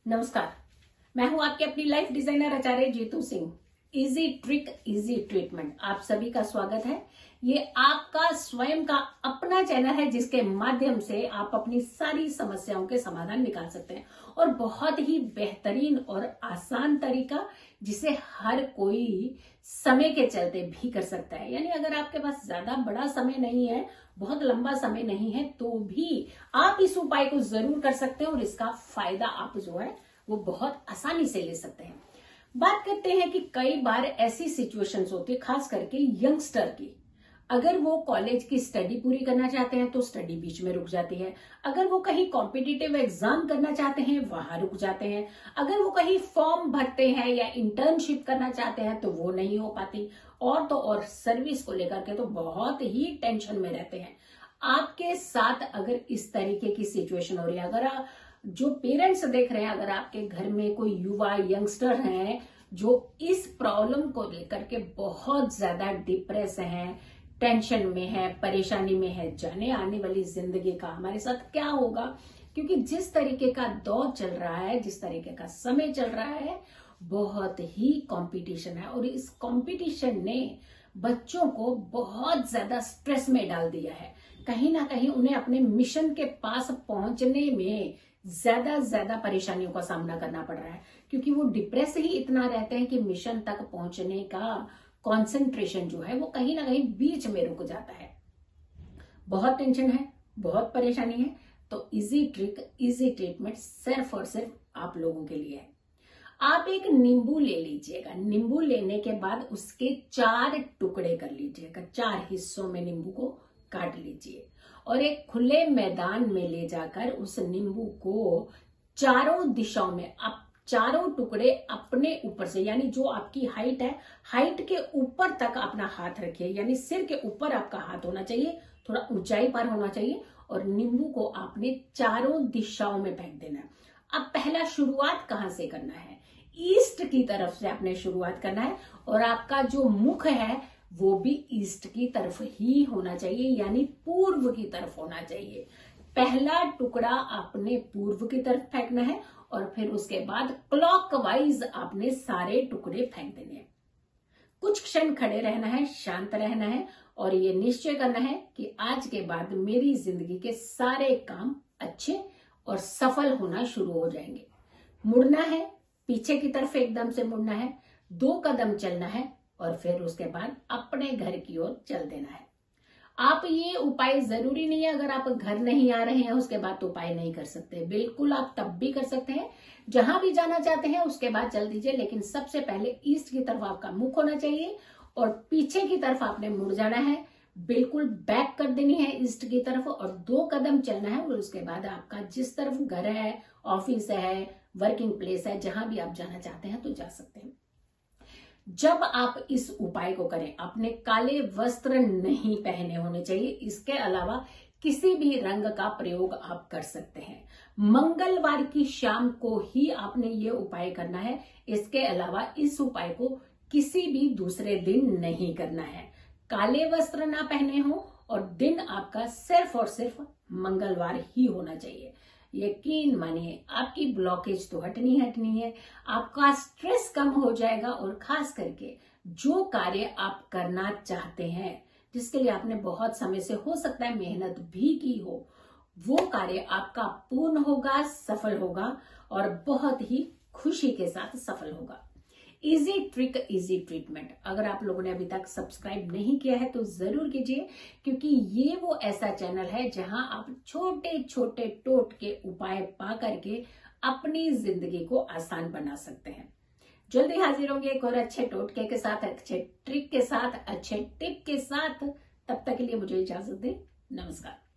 नमस्कार, मैं हूं आपकी अपनी life designer Acharya Jitu Singh. Easy trick easy treatment, आप सभी का स्वागत है। ये आपका स्वयं का अपना चैनल है जिसके माध्यम से आप अपनी सारी समस्याओं के समाधान निकाल सकते हैं और बहुत ही बेहतरीन और आसान तरीका जिसे हर कोई समय के चलते भी कर सकता है। यानी अगर आपके पास ज्यादा बड़ा समय नहीं है, बहुत लंबा समय नहीं है, तो भी आप इस उपाय को जरूर कर सकते हैं और इसका फायदा आप जो है वो बहुत आसानी से ले सकते हैं। बात करते हैं कि कई बार ऐसी सिचुएशंस होती है, खास करके यंगस्टर की। अगर वो कॉलेज की स्टडी पूरी करना चाहते हैं तो स्टडी बीच में रुक जाती है। अगर वो कहीं कॉम्पिटिटिव एग्जाम करना चाहते हैं वहां रुक जाते हैं। अगर वो कहीं फॉर्म भरते हैं या इंटर्नशिप करना चाहते हैं तो वो नहीं हो पाती। और तो और सर्विस को लेकर के तो बहुत ही टेंशन में रहते हैं। आपके साथ अगर इस तरीके की सिचुएशन हो रही है, अगर जो पेरेंट्स देख रहे हैं, अगर आपके घर में कोई युवा यंगस्टर हैं जो इस प्रॉब्लम को लेकर के बहुत ज्यादा डिप्रेस हैं, टेंशन में है, परेशानी में है, जाने आने वाली जिंदगी का हमारे साथ क्या होगा, क्योंकि जिस तरीके का दौर चल रहा है, जिस तरीके का समय चल रहा है, बहुत ही कंपटीशन है और इस कंपटीशन ने बच्चों को बहुत ज्यादा स्ट्रेस में डाल दिया है। कहीं ना कहीं उन्हें अपने मिशन के पास पहुंचने में ज्यादा परेशानियों का सामना करना पड़ रहा है, क्योंकि वो डिप्रेस ही इतना रहते हैं कि मिशन तक पहुंचने का कंसंट्रेशन जो है वो कहीं ना कहीं बीच में रुक जाता है। बहुत टेंशन है, बहुत परेशानी है, तो इजी ट्रिक इजी ट्रीटमेंट सिर्फ और सिर्फ आप लोगों के लिए है। आप एक नींबू ले लीजिएगा। नींबू लेने के बाद उसके 4 टुकड़े कर लीजिएगा, 4 हिस्सों में नींबू को काट लीजिए और एक खुले मैदान में ले जाकर उस नींबू को चारों दिशाओं में आप चारों टुकड़े अपने ऊपर से, यानी जो आपकी हाइट है, हाइट के ऊपर तक अपना हाथ रखिए, यानी सिर के ऊपर आपका हाथ होना चाहिए, थोड़ा ऊंचाई पर होना चाहिए और नींबू को आपने चारों दिशाओं में फेंक देना है। अब पहला शुरुआत कहां से करना है? ईस्ट की तरफ से आपने शुरुआत करना है और आपका जो मुख है वो भी ईस्ट की तरफ ही होना चाहिए, यानी पूर्व की तरफ होना चाहिए। पहला टुकड़ा आपने पूर्व की तरफ फेंकना है और फिर उसके बाद क्लॉकवाइज आपने सारे टुकड़े फेंक देने हैं। कुछ क्षण खड़े रहना है, शांत रहना है और ये निश्चय करना है कि आज के बाद मेरी जिंदगी के सारे काम अच्छे और सफल होना शुरू हो जाएंगे। मुड़ना है, पीछे की तरफ एकदम से मुड़ना है, 2 कदम चलना है और फिर उसके बाद अपने घर की ओर चल देना है। आप ये उपाय जरूरी नहीं है, अगर आप घर नहीं आ रहे हैं उसके बाद तो उपाय नहीं कर सकते, बिल्कुल आप तब भी कर सकते हैं। जहां भी जाना चाहते हैं उसके बाद चल दीजिए, लेकिन सबसे पहले ईस्ट की तरफ आपका मुख होना चाहिए और पीछे की तरफ आपने मुड़ जाना है, बिल्कुल बैक कर देनी है ईस्ट की तरफ और 2 कदम चलना है और उसके बाद आपका जिस तरफ घर है, ऑफिस है, वर्किंग प्लेस है, जहां भी आप जाना चाहते हैं तो जा सकते हैं। जब आप इस उपाय को करें, अपने काले वस्त्र नहीं पहने होने चाहिए, इसके अलावा किसी भी रंग का प्रयोग आप कर सकते हैं। मंगलवार की शाम को ही आपने ये उपाय करना है, इसके अलावा इस उपाय को किसी भी दूसरे दिन नहीं करना है। काले वस्त्र ना पहने हो और दिन आपका सिर्फ और सिर्फ मंगलवार ही होना चाहिए। यकीन मानिए आपकी ब्लॉकेज तो हटनी है, आपका स्ट्रेस कम हो जाएगा और खास करके जो कार्य आप करना चाहते हैं, जिसके लिए आपने बहुत समय से हो सकता है मेहनत भी की हो, वो कार्य आपका पूर्ण होगा, सफल होगा और बहुत ही खुशी के साथ सफल होगा। इजी ट्रिक इजी ट्रीटमेंट, अगर आप लोगों ने अभी तक सब्सक्राइब नहीं किया है तो जरूर कीजिए, क्योंकि ये वो ऐसा चैनल है जहां आप छोटे छोटे टोटके उपाय पा करके अपनी जिंदगी को आसान बना सकते हैं। जल्दी हाजिर होंगे एक और अच्छे टोटके के साथ, अच्छे ट्रिक के साथ, अच्छे टिप के साथ। तब तक के लिए मुझे इजाजत दें। नमस्कार।